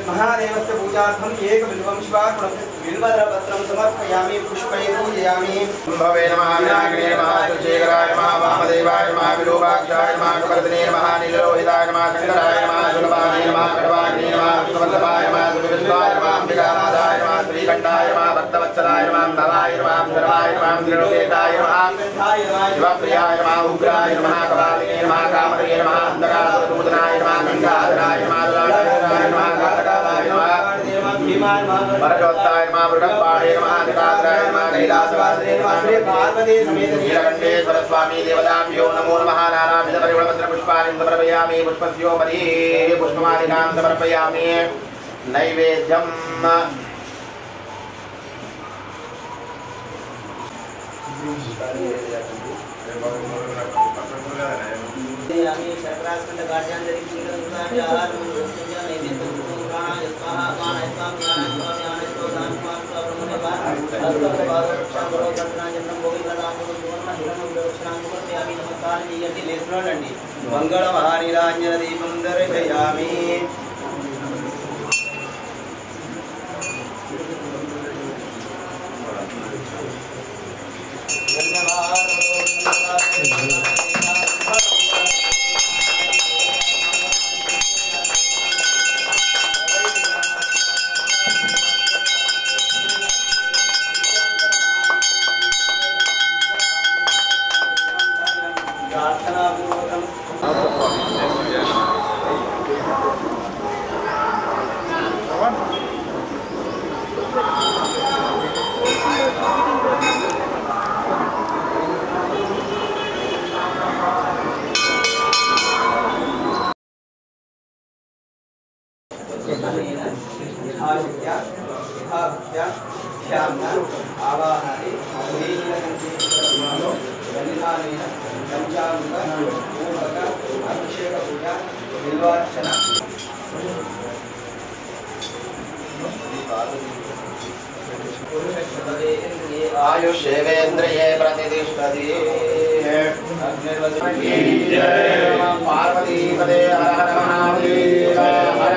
महादेवस्य पूजार्थं एक बिल्वं शिवार्पणं बिल्वद्रपत्रं समर्पयामि पुष्पैः पूजयामि। भवे नमः विनायकाय नमः तुलसीकराय नमः वामदेवाय नमः विरूपाक्षाय नमः कपर्दिने नमः नीललोहिताय नमः शंकराय नमः शुलभाय नमः खड्वाग्ने नमः सुवल्लभाय नमः सुविष्णुवाय नमः अंबिकानाथाय नमः श्रीकंठाय नमः भक्तवत्सलाय नमः भवाय नमः सर्वाय नमः त्रिलोकेताय नमः शिवप्रियाय नमः उग्राय नमः कपालिने नमः कामदये नमः अंधकासुरपूतनाय नमः गंगाधराय नमः दुराधराय नमः घातकालाय नमः परजोत्ताय नमः वृषभाय नमः निकाद्राय नमः कैलासवासिने नमः श्री पार्वती समेत नीलकंठेश्वर स्वामी देवताभ्यो नमो नमः। नानाविध परिमलपत्र पुष्पाणि समर्पयामि पुष्पस्योपरि पुष्पमालिकां समर्पयामि। नैवेद्यम् मंगलमहानीरांजन दीपं दर्शयामि। आयुष्येवेन्द्रिये प्रतिष्ठति पार्वतीपदे हर हर महादेव हर।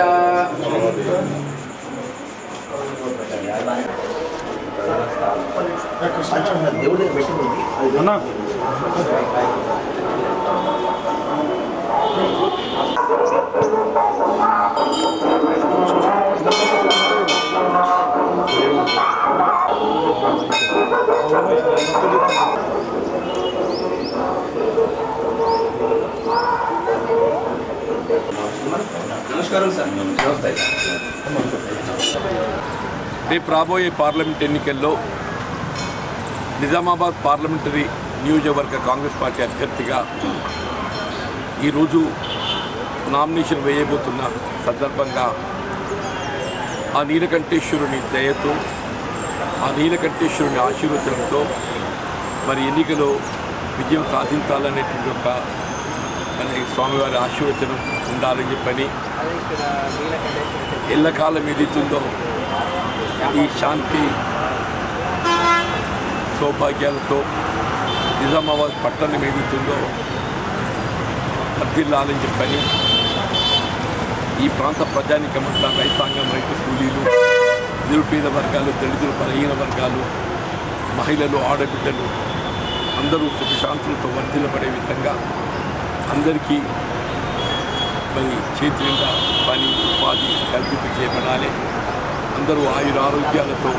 నమస్కారం సార్. నమస్తే. రేపు రాబోయే పార్లమెంట్ ఎన్నికల్లో నిజామాబాద్ పార్లమెంటరీ నియోజకవర్గ కాంగ్రెస్ పార్టీ అభ్యర్థిగా ఈరోజు నామినేషన్ వేయబోతున్న సందర్భంగా ఆ నీలకంఠేశ్వరుని దయతో, ఆ నీలకంఠేశ్వరుని ఆశీర్వచనంతో మరి ఎన్నికలో విజయం సాధించాలనేటువంటి ఒక మరి స్వామివారి ఆశీర్వచనం ఉండాలని చెప్పని ఎల్లకాలం ఏదైతుందో ఈ శాంతి సౌభాగ్యాలతో నిజామాబాద్ పట్టణం ఏదైతుందో వర్ధిల్లాలని చెప్పని ఈ ప్రాంత ప్రజానికమంతా రైతాంగం, రైతు కూలీలు, నిరుపేద వర్గాలు, దళితులు, బలహీన వర్గాలు, మహిళలు, ఆడబిడ్డలు అందరూ సుఖశాంతులతో వర్ధిల్లపడే విధంగా అందరికీ మరి చేతి నిండా పని ఉపాధి కల్పింపజేయబడాలి. అందరూ ఆయురారోగ్యాలతో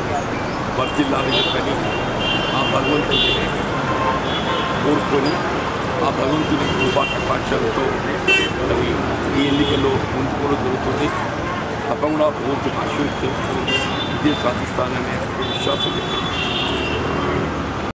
వర్ధిల్లాలని చెప్పని ఆ భగవంతుని కోరుకొని ఆ భగవంతుని కృపాకటాక్షలతో మరి ఈ ఎన్నికల్లో ముందుకోవడం జరుగుతుంది. తప్పకుండా భగవంతుని ఆశీర్వదించి విజయం సాధిస్తాననే విశ్వాసం